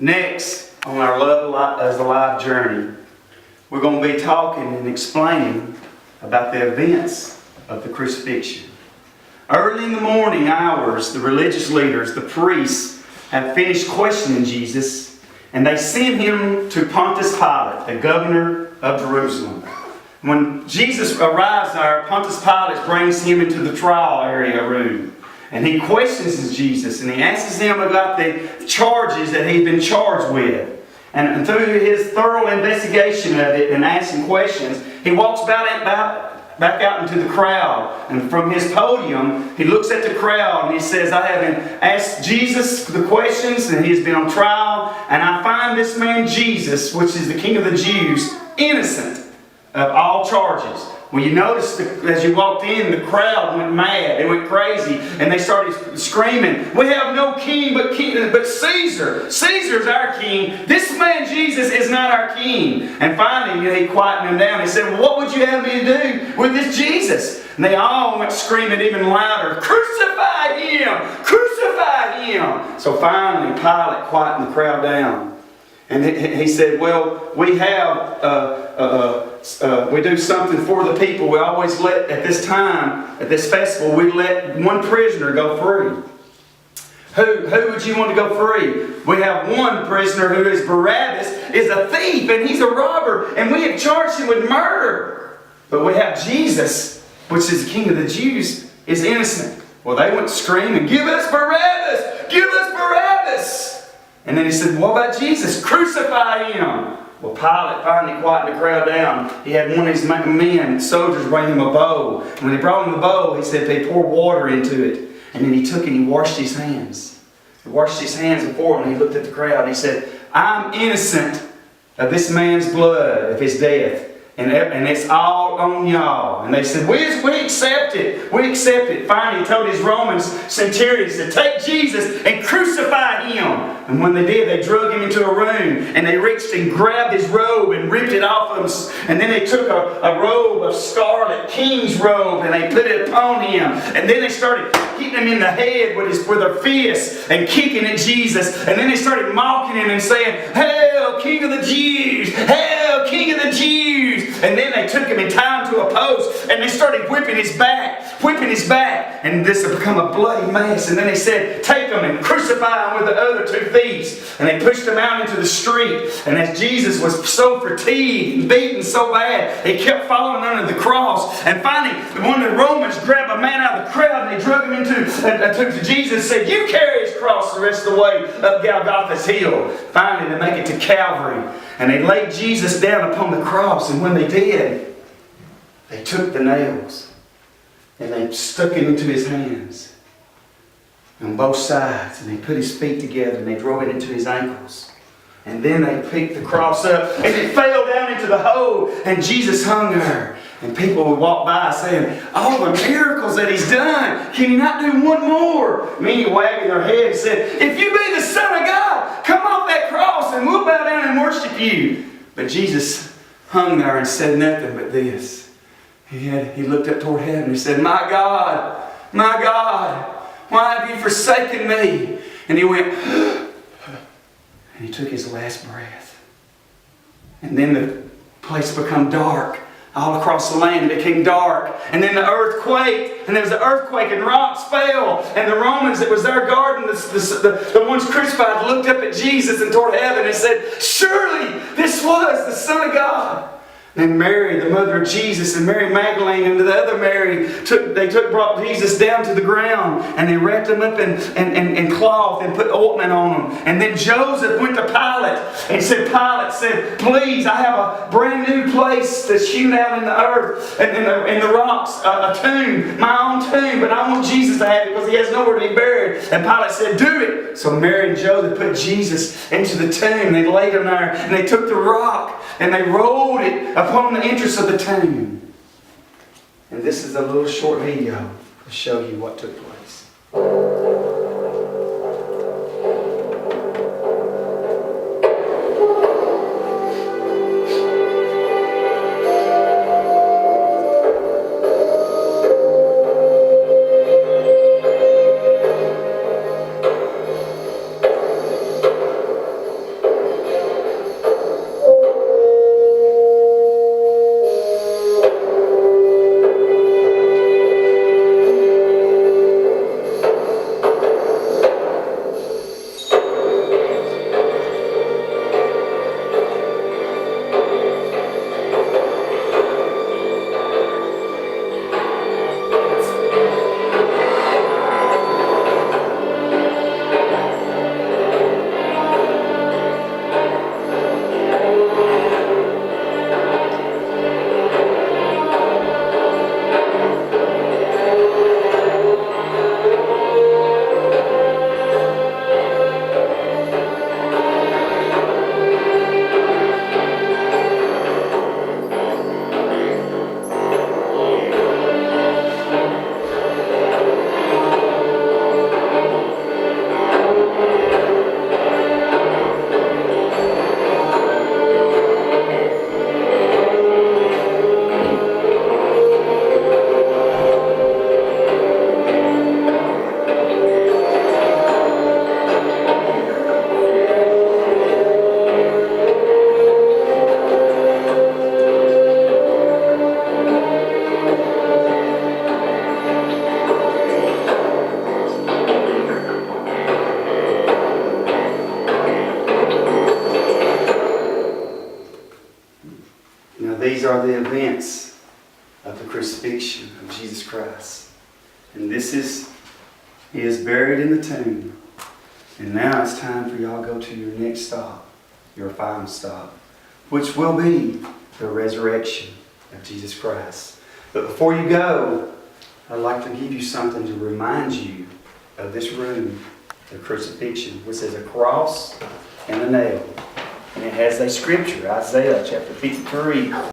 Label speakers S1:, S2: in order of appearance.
S1: Next, on our Love as a Life journey, we're going to be talking and explaining about the events of the crucifixion. Early in the morning hours, the religious leaders, the priests, have finished questioning Jesus, and they sent him to Pontius Pilate, the governor of Jerusalem. When Jesus arrives there, Pontius Pilate brings him into the trial area room. And he questions Jesus, and he asks him about the charges that he'd been charged with. And through his thorough investigation of it and asking questions, he walks back out into the crowd. And from his podium, he looks at the crowd and he says, I have asked Jesus the questions, and he's been on trial. And I find this man Jesus, which is the King of the Jews, innocent of all charges. Well, you notice as you walked in, the crowd went mad. They went crazy, and they started screaming, "We have no king but Caesar. Caesar's our king. This man Jesus is not our king." And finally, he quieted them down. He said, "Well, what would you have me to do with this Jesus?" And they all went screaming even louder, "Crucify him! Crucify him!" So finally, Pilate quieted the crowd down. And he said, "Well, we have we do something for the people. We always let, at this time, at this festival, we let one prisoner go free." Who would you want to go free? We have one prisoner who is Barabbas, is a thief, and he's a robber, and we have charged him with murder. But we have Jesus, which is the King of the Jews, is innocent. Well, they went screaming, "Give us Barabbas! Give us Barabbas!" And then he said, "What about Jesus? Crucify him!" Well, Pilate finally quieted the crowd down. He had one of his men, soldiers, bring him a bowl. And when they brought him the bowl, he said they poured water into it. And then he took it and he washed his hands. He washed his hands before him, and he looked at the crowd and he said, "I'm innocent of this man's blood, of his death. And it's all on y'all." And they said, we accept it. We accept it. Finally, he told his Roman centurions to take Jesus and crucify him. And when they did, they drug him into a room, and they reached and grabbed his robe and ripped it off of him. And then they took a robe of scarlet, king's robe, and they put it upon him. And then they started hitting him in the head with their fists and kicking at Jesus. And then they started mocking him and saying, "Hail, King of the Jews! Hail, King of the Jews!" And then they took him and tied him to a post, and they started whipping his back. And this had become a bloody mess. And then they said, "Take him and crucify him with the other two thieves." And they pushed him out into the street. And as Jesus was so fatigued and beaten so bad, he kept falling under the cross. And finally, one of the Romans grabbed a man out of the crowd, and they drug him to Jesus and said, "You carry his cross the rest of the way up Golgotha's hill." Finally, they make it to Calvary. And they laid Jesus down upon the cross. And when they did, they took the nails and they stuck it into his hands on both sides. And they put his feet together and they drove it into his ankles. And then they picked the cross up and it fell down into the hole. And Jesus hung there. And people would walk by saying, "All the miracles that he's done, can he not do one more?" Many wagging their head and said, "If you be the Son of God, come off that cross and we'll bow down and worship you." But Jesus hung there and said nothing but this. He looked up toward heaven and he said, my God, why have you forsaken me?" And he went, and he took his last breath. And then the place became dark. All across the land it became dark. And then the earth quaked. And there was an earthquake and rocks fell. And the Romans that was there guarding the ones crucified looked up at Jesus and toward heaven and said, "Surely this was the Son of God." And Mary, the mother of Jesus, and Mary Magdalene and the other Mary, brought Jesus down to the ground, and they wrapped him up in cloth and put ointment on him. And then Joseph went to Pilate and said, "Please, I have a brand new place that's hewn out in the earth, in the rocks, a tomb, my own tomb, but I want Jesus to have it because he has nowhere to be buried." And Pilate said, "Do it." So Mary and Joseph put Jesus into the tomb. They laid him there, and they took the rock and they rolled it upon the entrance of the tomb. And this is a little short video to show you what took place. these are the events of the crucifixion of Jesus Christ. And this is, He is buried in the tomb. And now it's time for y'all to go to your next stop, your final stop, which will be the resurrection of Jesus Christ. But before you go, I'd like to give you something to remind you of this room, the crucifixion, which is a cross and a nail. And it has a scripture, Isaiah chapter 53.